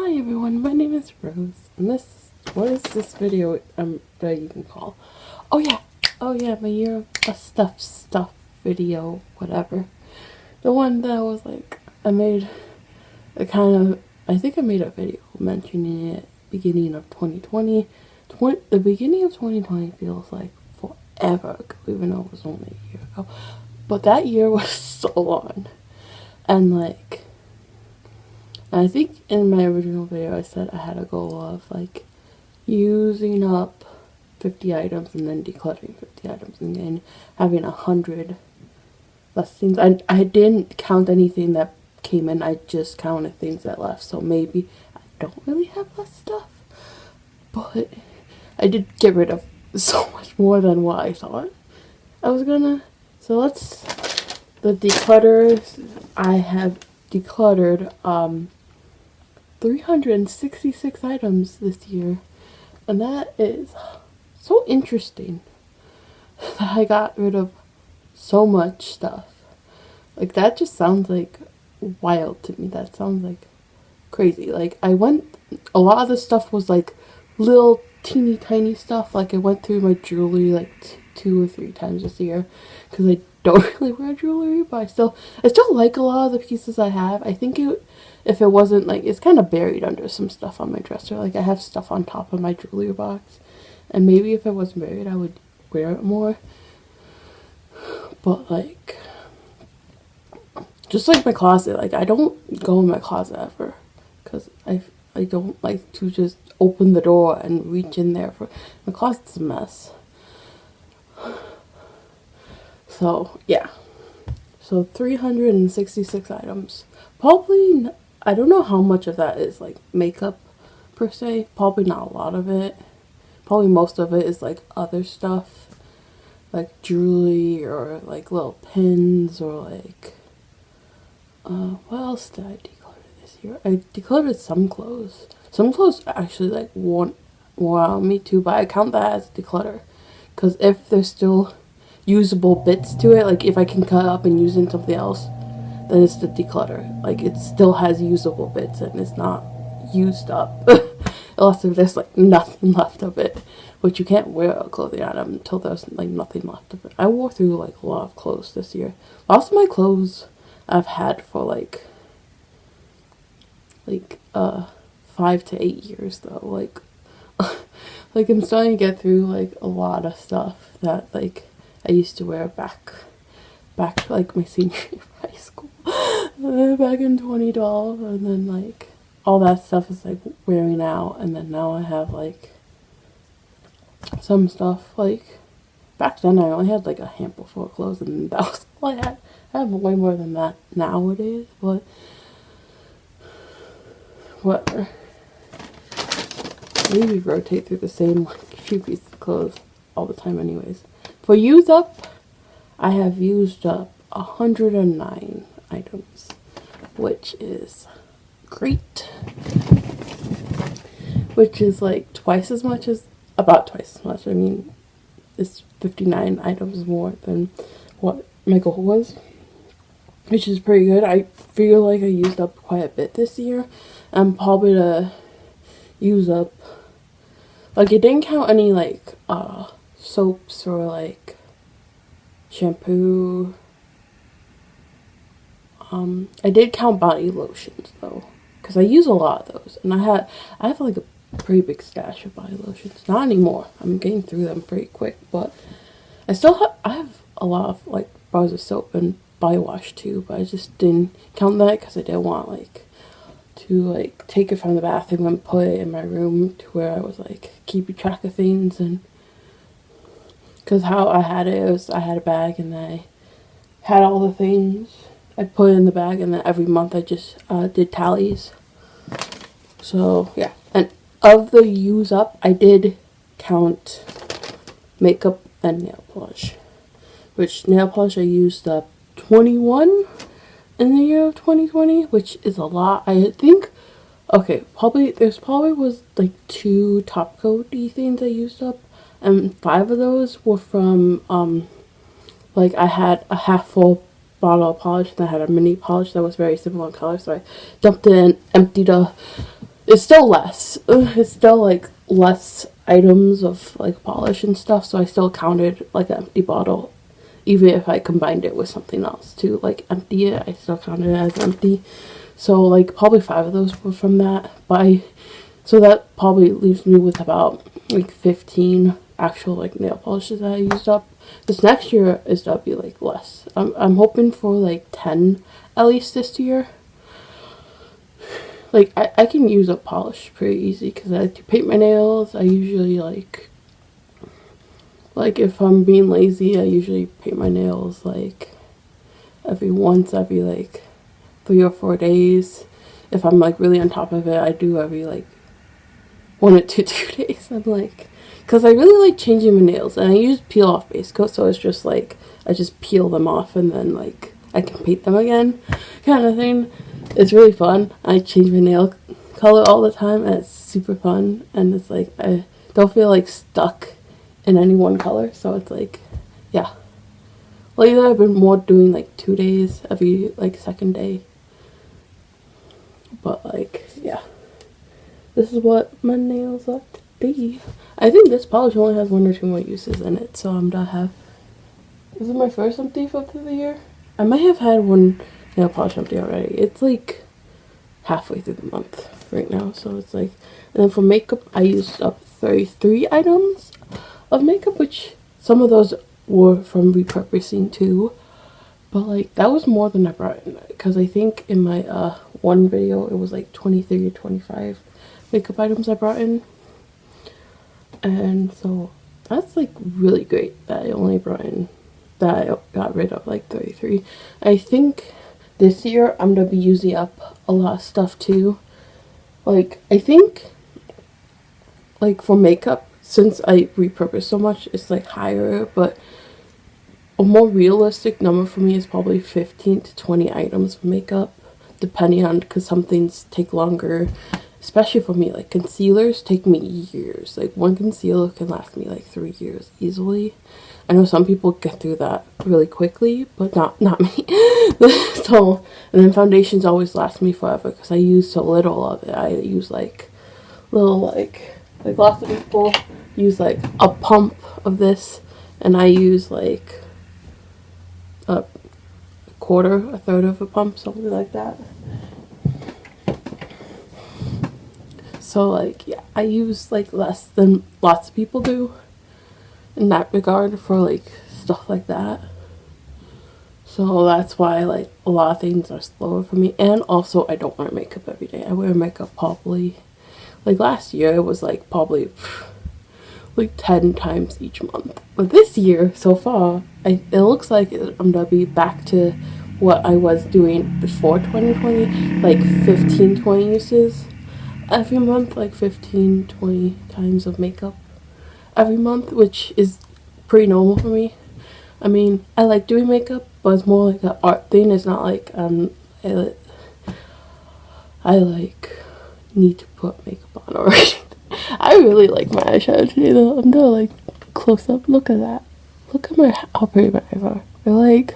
Hi everyone, my name is Rose, and what is this video that you can call? Oh yeah, my year of stuff video, whatever. The one that was like, I think I made a video mentioning it beginning of 2020. The beginning of 2020 feels like forever ago, even though it was only a year ago. But that year was so long, and like, I think in my original video I said I had a goal of like using up 50 items and then decluttering 50 items and then having 100 less things. I didn't count anything that came in, I just counted things that left, so maybe I don't really have less stuff, but I did get rid of so much more than what I thought I was gonna. So the declutters, I have decluttered 366 items this year, and that is so interesting that I got rid of so much stuff. Like, that just sounds like wild to me. That sounds like crazy. Like, a lot of the stuff was like little teeny tiny stuff. Like, I went through my jewelry like 2 or 3 times this year because I don't really wear jewelry, but I still like a lot of the pieces I have. I think if it wasn't like, it's kind of buried under some stuff on my dresser. Like, I have stuff on top of my jewelry box, and maybe if it wasn't buried I would wear it more. But like, just like my closet, like I don't go in my closet ever because I don't like to just open the door and reach in there. My closet's a mess. So yeah, so 366 items. Probably, I don't know how much of that is like makeup per se. Probably not a lot of it. Probably most of it is like other stuff, like jewelry or like little pins or like, what else did I declutter this year? I decluttered some clothes. Some clothes actually like wore on me too, but I count that as declutter because if there's still usable bits to it, like if I can cut up and use it in something else, then it's the declutter. Like, it still has usable bits and it's not used up. Unless if there's like nothing left of it, which you can't wear a clothing item until there's like nothing left of it. I wore through like a lot of clothes this year. Lots of my clothes I've had for like 5 to 8 years though. Like like I'm starting to get through like a lot of stuff that like I used to wear back like my senior year of high school, back in 2012, and then like all that stuff is like wearing out, and then now I have like some stuff. Like, back then I only had like a handful full of clothes, and that was all I had. I have way more than that nowadays, but whatever. Maybe rotate through the same like few pieces of clothes all the time anyways. For use up, I have used up 109 items, which is great. Which is like about twice as much. I mean, it's 59 items more than what my goal was, which is pretty good. I feel like I used up quite a bit this year. I'm probably to use up, like, it didn't count any like soaps or like shampoo. I did count body lotions though, because I use a lot of those, and I have like a pretty big stash of body lotions. Not anymore. I'm getting through them pretty quick, but I have a lot of like bars of soap and body wash too, but I just didn't count that because I didn't want like to like take it from the bathroom and put it in my room to where I was like keeping track of things. And because how I had it was, I had a bag and I had all the things. I put it in the bag, and then every month I just did tallies. So yeah, and of the use up, I did count makeup and nail polish, which nail polish I used up 21 in the year of 2020, which is a lot. I think, okay, there's probably was like 2 top coat-y things I used up, and 5 of those were from like, I had a half full bottle of polish, and I had a mini polish that was very similar in color, so I dumped it and emptied it's still less. It's still like less items of like polish and stuff, so I still counted like an empty bottle. Even if I combined it with something else to like empty it, I still counted it as empty. So like probably 5 of those were from that. So that probably leaves me with about like 15 actual like nail polishes that I used up. This next year is gonna be like less. I'm hoping for like 10 at least this year. Like I can use a polish pretty easy because I like to paint my nails. I usually like if I'm being lazy, I usually paint my nails like every like 3 or 4 days. If I'm like really on top of it, I do every like 1 to 2 days. I'm like, because I really like changing my nails, and I use peel off base coat, so it's just like I just peel them off and then like I can paint them again, kind of thing. It's really fun. I change my nail color all the time, and it's super fun. And it's like I don't feel like stuck in any one color, so it's like, yeah. Lately I've been more doing like 2 days every like second day, but like, yeah. This is what my nails look to be. I think this polish only has 1 or 2 more uses in it, so I'm gonna have. This is my first empty for the year. I might have had 1 nail polish empty already. It's like halfway through the month right now, so it's like. And then for makeup, I used up 33 items of makeup, which some of those were from repurposing too. But like that was more than I brought in, because I think in my one video it was like 23 or 25 makeup items I brought in. And so that's like really great that I only brought in, that I got rid of like 33. I think this year I'm gonna be using up a lot of stuff too. Like I think like for makeup, since I repurpose so much, it's like higher, but a more realistic number for me is probably 15 to 20 items of makeup, depending on, because some things take longer. Especially for me, like concealers take me years. Like 1 concealer can last me like 3 years easily. I know some people get through that really quickly, but not me. So, and then foundations always last me forever because I use so little of it. I use like little like lots of people use like a pump of this, and I use like a quarter, a third of a pump, something like that. So like, yeah, I use like less than lots of people do in that regard for like stuff like that. So that's why like a lot of things are slower for me. And also I don't wear makeup every day. I wear makeup probably like last year it was like probably like 10 times each month. But this year so far it looks like I'm gonna be back to what I was doing before 2020, like 15-20 uses every month, like 15-20 times of makeup every month, which is pretty normal for me. I mean, I like doing makeup, but it's more like an art thing. It's not like I like need to put makeup on already. I really like my eyeshadow today though. I'm gonna like close up. Look at that. Look at how pretty my eyes are. They're like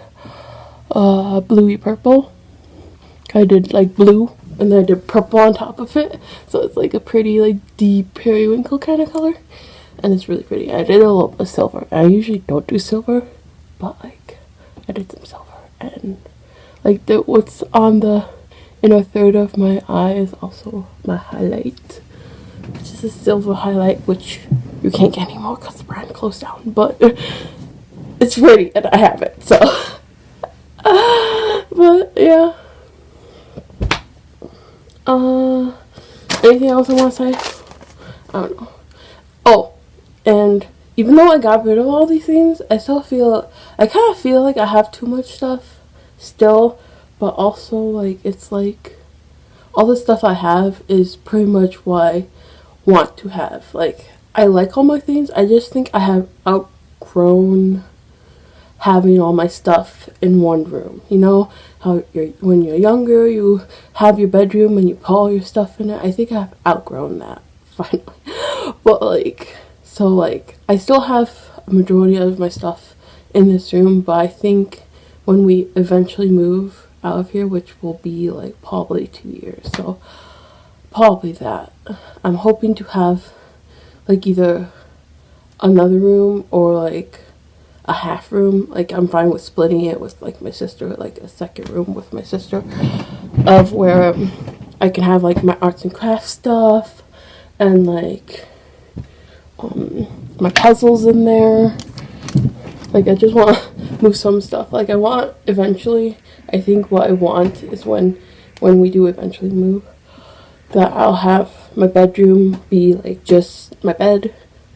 bluey purple. I did like blue, and then I did purple on top of it, so it's like a pretty like deep periwinkle kind of color, and it's really pretty. I did a little bit of silver. I usually don't do silver, but like I did some silver, and like what's on the inner third of my eye is also my highlight, which is a silver highlight, which you can't get anymore because the brand closed down, but it's pretty and I have it, so but yeah. Anything else I want to say? I don't know. Oh, and even though I got rid of all these things, I kind of feel like I have too much stuff still, but also like it's like all the stuff I have is pretty much what I want to have. Like I like all my things, I just think I have outgrown having all my stuff in one room. You know how when you're younger you have your bedroom and you put all your stuff in it. I think I've outgrown that finally. But like, so like I still have a majority of my stuff in this room, but I think when we eventually move out of here, which will be like probably 2 years, so probably that. I'm hoping to have like either another room or like a half room. Like I'm fine with splitting it with like my sister, like a second room with my sister, of where I can have like my arts and crafts stuff and like my puzzles in there. Like I just want to move some stuff. Like I want eventually, I think what I want is when we do eventually move, that I'll have my bedroom be like just my bed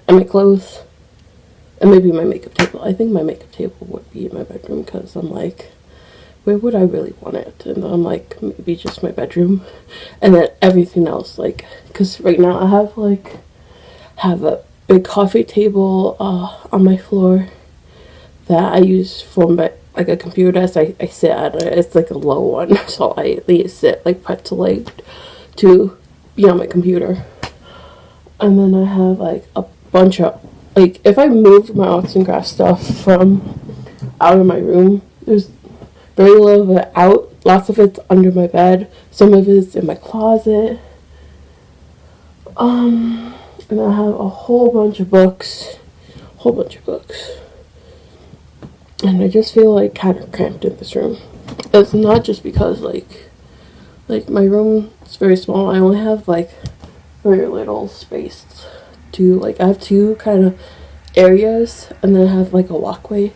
and my clothes and maybe my makeup table. I think my makeup table would be in my bedroom because I'm like, where would I really want it? And I'm like, maybe just my bedroom, and then everything else, like, because right now I have a big coffee table on my floor that I use for my, like, a computer desk. I sit at it. It's like a low one, so I at least sit like pretzel-legged to be on my computer. And then I have like a bunch of, like, if I moved my arts and crafts stuff from out of my room, there's very little of it out. Lots of it's under my bed. Some of it's in my closet. And I have a whole bunch of books. And I just feel like kind of cramped in this room. It's not just because like my room is very small. I only have like very little space to, like, I have two kind of areas, and then I have like a walkway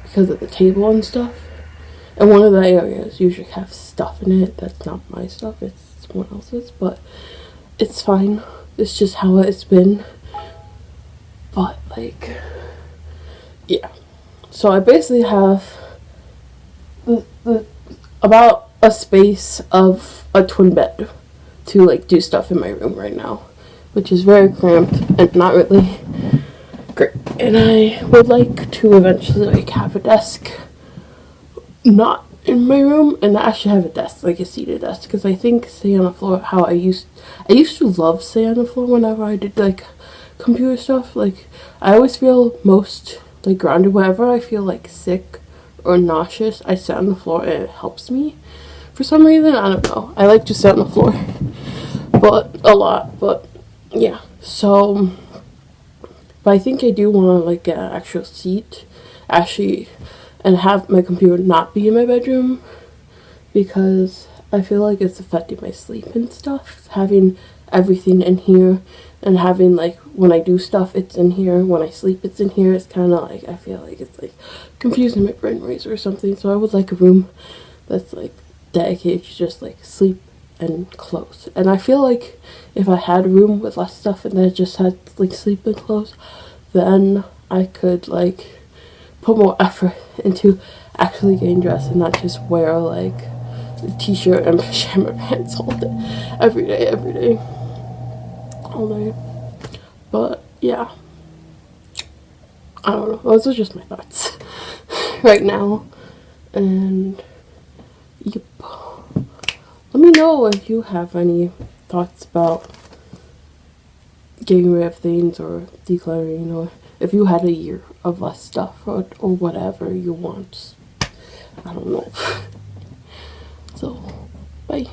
because of the table and stuff. And one of the areas usually have stuff in it that's not my stuff, it's someone else's, but it's fine. It's just how it's been. But like, yeah. So I basically have about a space of a twin bed to like do stuff in my room right now, which is very cramped and not really great. And I would like to eventually like have a desk not in my room, and I actually have a desk, like a seated desk, because I think sitting on the floor, how I used to love sitting on the floor whenever I did like computer stuff. Like I always feel most like grounded whenever I feel like sick or nauseous. I sit on the floor and it helps me for some reason. I don't know, I like to sit on the floor but a lot. But yeah, so but I think I do want to like get an actual seat actually and have my computer not be in my bedroom, because I feel like it's affecting my sleep and stuff, having everything in here, and having like when I do stuff it's in here, when I sleep it's in here. It's kind of like, I feel like it's like confusing my brain waves or something. So I would like a room that's like dedicated to just like sleep and clothes. And I feel like if I had a room with less stuff and then I just had like sleep and clothes, then I could like put more effort into actually getting dressed and not just wear like a t-shirt and pajama pants all day, every day, all day. But yeah, I don't know, those are just my thoughts right now. And yep, let me know if you have any thoughts about getting rid of things or decluttering, or if you had a year of less stuff, or whatever you want. I don't know. So, bye.